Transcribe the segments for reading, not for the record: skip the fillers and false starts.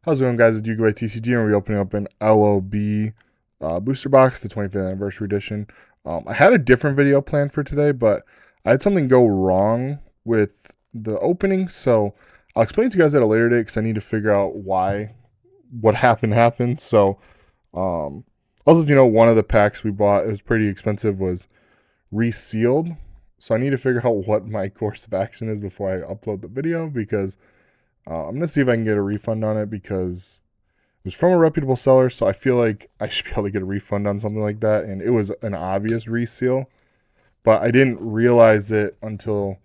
How's it going, guys? It's Yugo TCG, and we're opening up an LOB booster box, the 25th anniversary edition. I had a different video planned for today, but I had something go wrong with the opening, so I'll explain to you guys at a later date because I need to figure out why what happened. So, also, one of the packs we bought, it was pretty expensive, was resealed. So I need to figure out what my course of action is before I upload the video because I'm gonna see if I can get a refund on it because it was from a reputable seller, so I feel like I should be able to get a refund on something like that. And it was an obvious reseal, but I didn't realize it until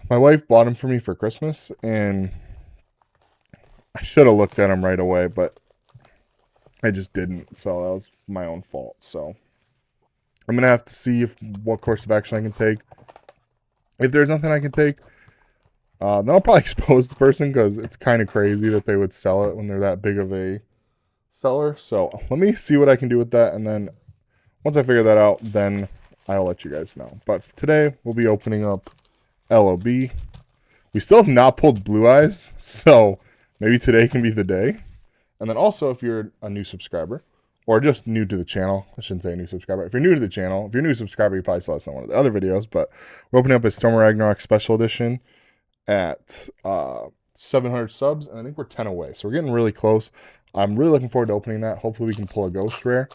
my wife bought them for me for Christmas, and I should have looked at them right away, but I just didn't. So that was my own fault. So I'm gonna have to see what course of action I can take. If there's nothing I can take, then I'll probably expose the person because it's kind of crazy that they would sell it when they're that big of a seller. So let me see what I can do with that, and then once I figure that out, then I'll let you guys know. But today we'll be opening up LOB. We still have not pulled Blue Eyes, so maybe today can be the day. And then also, if you're a new subscriber or just new to the channel, I shouldn't say a new subscriber. If you're new to the channel, if you're a new subscriber, you probably saw this on one of the other videos. But we're opening up a Storm Ragnarok Special Edition at 700 subs, and I think we're 10 away. So we're getting really close. I'm really looking forward to opening that. Hopefully we can pull a Ghost Rare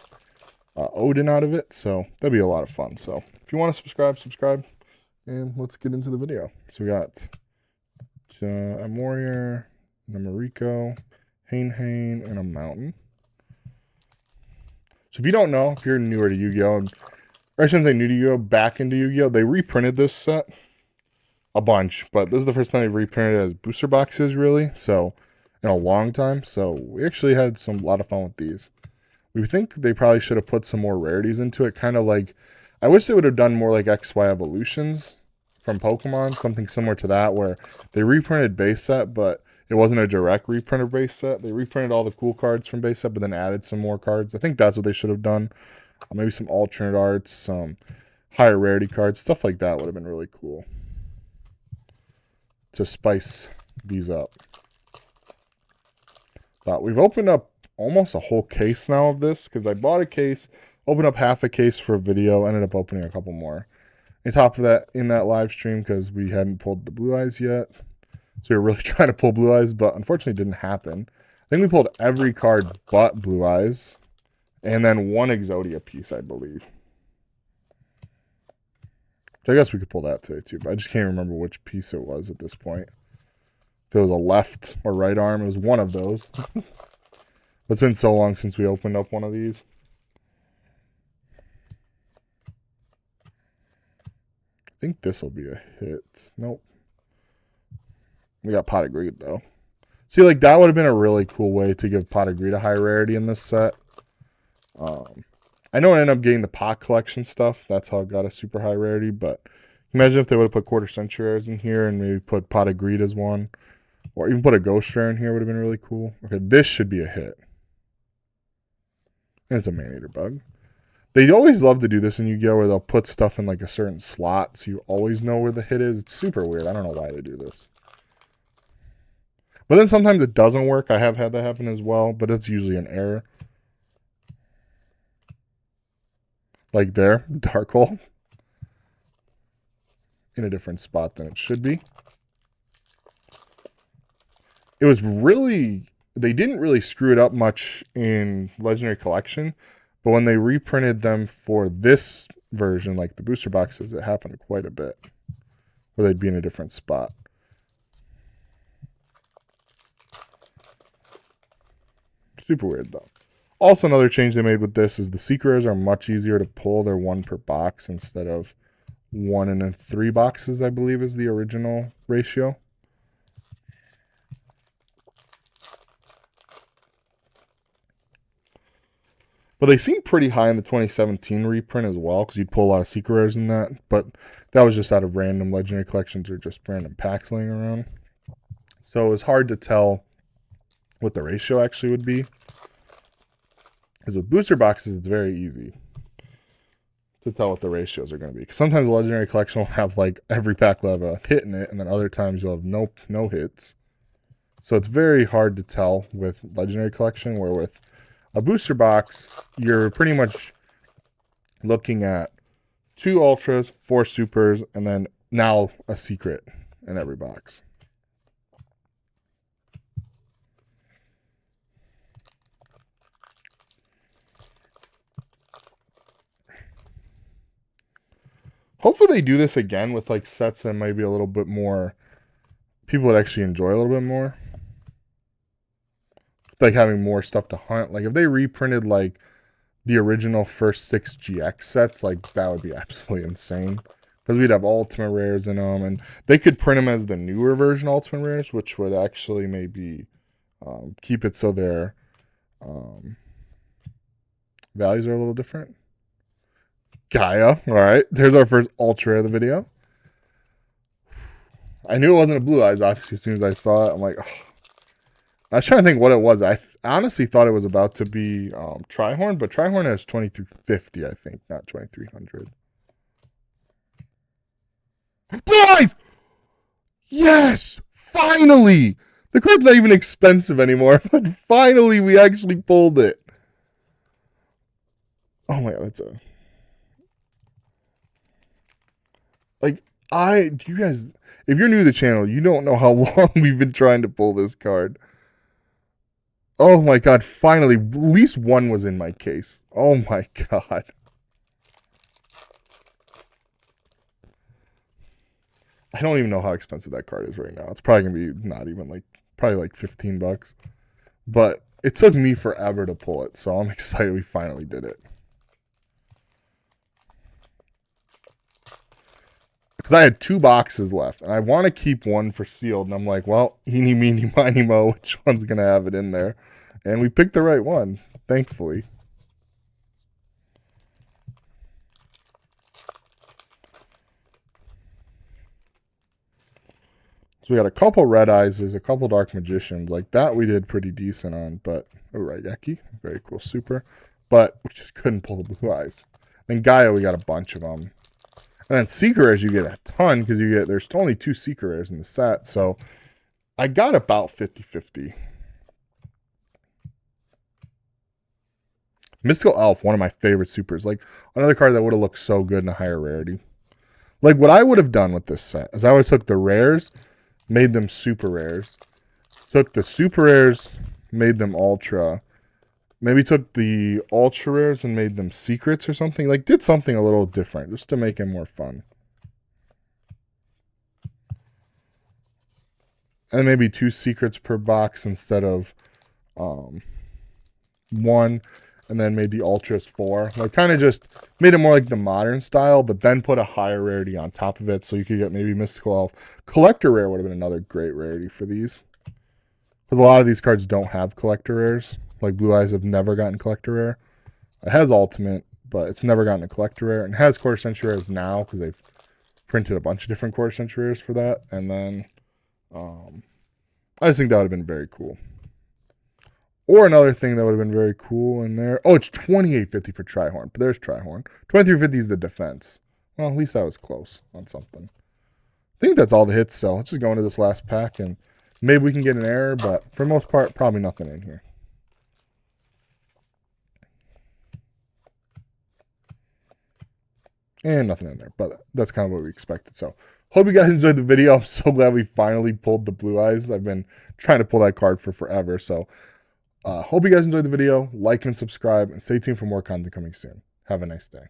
Odin out of it. So that'd be a lot of fun. So if you want to subscribe, and let's get into the video. So we got a Warrior, a Mariko, Hane, and a Mountain. So if you don't know, if you're newer to Yu-Gi-Oh, or I shouldn't say new to Yu-Gi-Oh, back into Yu-Gi-Oh, they reprinted this set a bunch, but this is the first time they've reprinted it as booster boxes, really. So in a long time. So we actually had a lot of fun with these. We think they probably should have put some more rarities into it, kind of like, I wish they would have done more like XY Evolutions from Pokemon, something similar to that, where they reprinted base set, but it wasn't a direct reprint of base set. They reprinted all the cool cards from base set, but then added some more cards. I think that's what they should have done. Maybe some alternate arts, some higher rarity cards, stuff like that would have been really cool to spice these up. But we've opened up almost a whole case now of this because I bought a case, opened up half a case for a video, ended up opening a couple more. On top of that, in that live stream, because we hadn't pulled the Blue Eyes yet, so we were really trying to pull Blue Eyes, but unfortunately it didn't happen. I think we pulled every card but Blue Eyes, and then one Exodia piece, I believe. So I guess we could pull that today too, but I just can't remember which piece it was at this point. If it was a left or right arm, it was one of those. It's been so long since we opened up one of these. I think this will be a hit. Nope. We got Pot of Greed, though. See, like, that would have been a really cool way to give Pot of Greed a high rarity in this set. I know I ended up getting the Pot collection stuff. That's how it got a super high rarity, but imagine if they would have put Quarter Century Rares in here and maybe put Pot of Greed as one. Or even put a Ghost Rare in here would have been really cool. Okay, this should be a hit. And it's a Man-Eater Bug. They always love to do this in Yu-Gi-Oh! Where they'll put stuff in like a certain slot so you always know where the hit is. It's super weird. I don't know why they do this. But then sometimes it doesn't work. I have had that happen as well, but it's usually an error. Like there, Dark Hole. In a different spot than it should be. It was really, they didn't really screw it up much in Legendary Collection, but when they reprinted them for this version, like the booster boxes, it happened quite a bit. Where they'd be in a different spot. Super weird, though. Also, another change they made with this is the Secret Rares are much easier to pull. They're one per box instead of 1 and then 3 boxes, I believe, is the original ratio. But they seem pretty high in the 2017 reprint as well, because you'd pull a lot of Secret Rares in that. But that was just out of random Legendary Collections or just random packs laying around. So it was hard to tell what the ratio actually would be. Because with booster boxes, it's very easy to tell what the ratios are going to be. Because sometimes the Legendary Collection will have like every pack will have a hit in it, and then other times you'll have no hits. So it's very hard to tell with Legendary Collection, where with a booster box, you're pretty much looking at 2 Ultras, 4 Supers, and then now a secret in every box. Hopefully they do this again with like sets that might be a little bit more, people would actually enjoy a little bit more. Like having more stuff to hunt. Like if they reprinted like the original first 6 GX sets, like that would be absolutely insane. Because we'd have Ultimate Rares in them, and they could print them as the newer version Ultimate Rares, which would actually maybe keep it so their values are a little different. Gaia, all right. There's our first Ultra of the video. I knew it wasn't a Blue Eyes, obviously, as soon as I saw it. I'm like, oh. I was trying to think what it was. I honestly thought it was about to be Trihorn, but Trihorn has 2350, I think, not 2300. Blue Eyes! Yes! Finally! The card's not even expensive anymore, but finally we actually pulled it. Oh my god, that's a... Like, you guys, if you're new to the channel, you don't know how long we've been trying to pull this card. Oh my god, finally, at least one was in my case. Oh my god. I don't even know how expensive that card is right now. It's probably going to be not even like, probably like 15 bucks. But it took me forever to pull it, so I'm excited we finally did it. Because I had 2 boxes left, and I want to keep one for sealed, and I'm like, well, eeny, meeny, miny, mo, which one's going to have it in there? And we picked the right one, thankfully. So we got a couple Red Eyes, a couple Dark Magicians. Like that we did pretty decent on, but oh, Raigeki, very cool super. But we just couldn't pull the Blue Eyes. Then Gaia, we got a bunch of them. And then Secret Rares, you get a ton because there's only 2 Secret Rares in the set. So I got about 50-50. Mystical Elf, one of my favorite supers. Like another card that would have looked so good in a higher rarity. Like what I would have done with this set is I would have took the rares, made them super rares. Took the super rares, made them ultra. Maybe took the ultra rares and made them secrets or something. Like did something a little different just to make it more fun. And maybe 2 secrets per box instead of 1. And then made the ultras 4. Like kind of just made it more like the modern style, but then put a higher rarity on top of it so you could get maybe Mystical Elf. Collector Rare would have been another great rarity for these. Because a lot of these cards don't have collector rares. Like Blue Eyes have never gotten collector rare. It has ultimate, but it's never gotten a collector rare. And it has quarter century rares now because they've printed a bunch of different quarter century rares for that. And then I just think that would have been very cool. Or another thing that would have been very cool in there. Oh, it's 2850 for Trihorn. But there's Trihorn. 2350 is the defense. Well, at least that was close on something. I think that's all the hits, so let's just go into this last pack and maybe we can get an error, but for the most part, probably nothing in here. And nothing in there, but that's kind of what we expected. So, hope you guys enjoyed the video. I'm so glad we finally pulled the Blue Eyes. I've been trying to pull that card for forever. So, hope you guys enjoyed the video. Like and subscribe, and stay tuned for more content coming soon. Have a nice day.